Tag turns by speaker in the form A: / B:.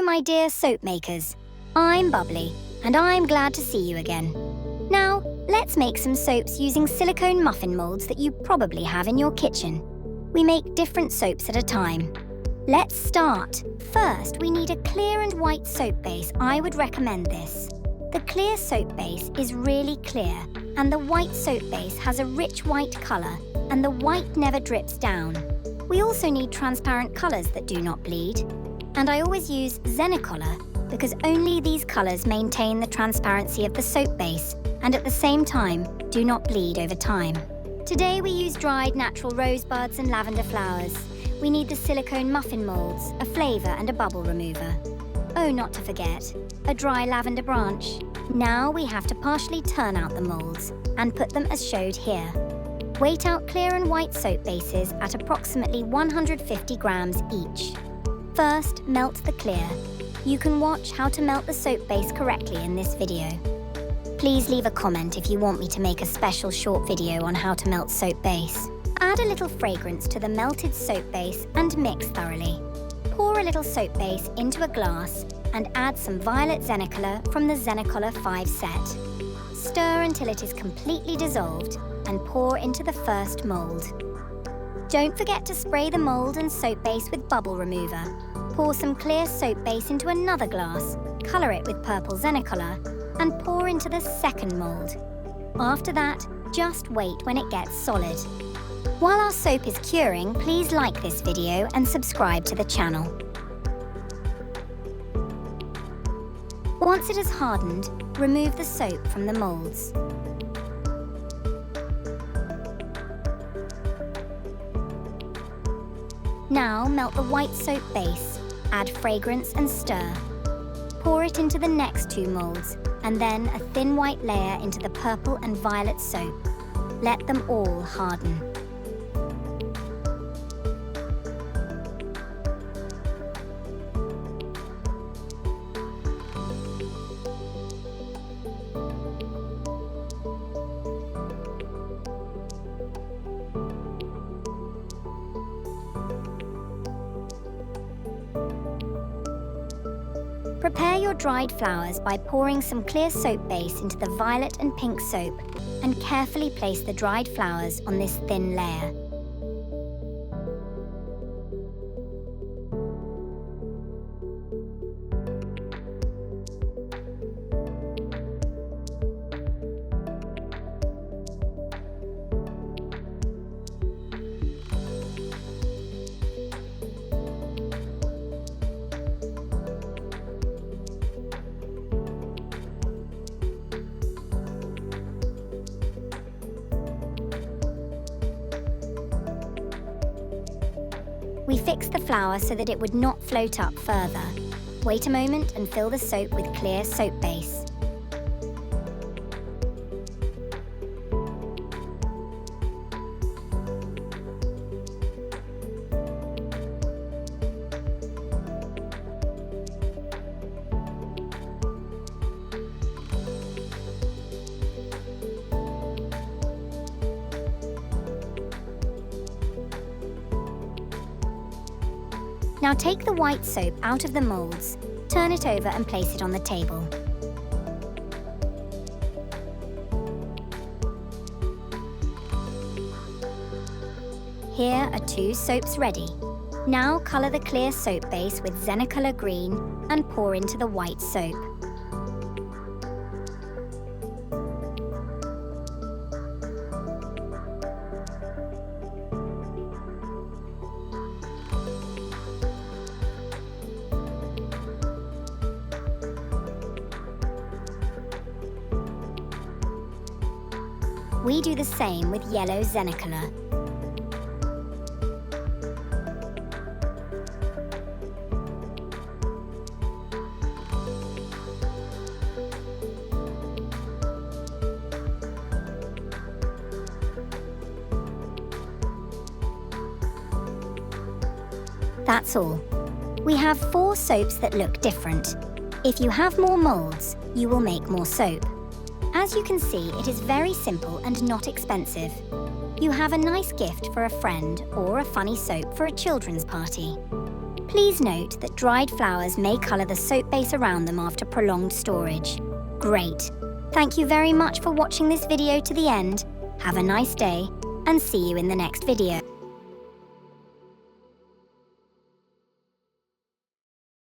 A: my dear soap makers. I'm Bubbly, and I'm glad to see you again. Now, let's make some soaps using silicone muffin molds that you probably have in your kitchen. We make different soaps at a time. Let's start. First, we need a clear and white soap base. I would recommend this. The clear soap base is really clear, and the white soap base has a rich white colour, and the white never drips down. We also need transparent colours that do not bleed. And I always use ZENICOLOR because only these colours maintain the transparency of the soap base and at the same time do not bleed over time. Today we use dried natural rosebuds and lavender flowers. We need the silicone muffin moulds, a flavour and a bubble remover. Oh, not to forget, a dry lavender branch. Now we have to partially turn out the moulds and put them as showed here. Weight out clear and white soap bases at approximately 150 grams each. First, melt the clear. You can watch how to melt the soap base correctly in this video. Please leave a comment if you want me to make a special short video on how to melt soap base. Add a little fragrance to the melted soap base and mix thoroughly. Pour a little soap base into a glass and add some violet ZENICOLOR from the ZENICOLOR 5 set. Stir until it is completely dissolved and pour into the first mould. Don't forget to spray the mould and soap base with bubble remover. Pour some clear soap base into another glass, colour it with purple ZENICOLOR, and pour into the second mould. After that, just wait when it gets solid. While our soap is curing, please like this video and subscribe to the channel. Once it has hardened, remove the soap from the moulds. Now melt the white soap base, add fragrance and stir. Pour it into the next two moulds and then a thin white layer into the purple and violet soap. Let them all harden. Prepare your dried flowers by pouring some clear soap base into the violet and pink soap and carefully place the dried flowers on this thin layer. We fixed the flower so that it would not float up further. Wait a moment and fill the soap with clear soap base. Now take the white soap out of the moulds, turn it over and place it on the table. Here are two soaps ready. Now colour the clear soap base with ZENICOLOR green and pour into the white soap. We do the same with yellow ZENICOLOR. That's all. We have 4 soaps that look different. If you have more moulds, you will make more soap. As you can see, it is very simple and not expensive. You have a nice gift for a friend or a funny soap for a children's party. Please note that dried flowers may colour the soap base around them after prolonged storage. Great! Thank you very much for watching this video to the end. Have a nice day, and see you in the next video.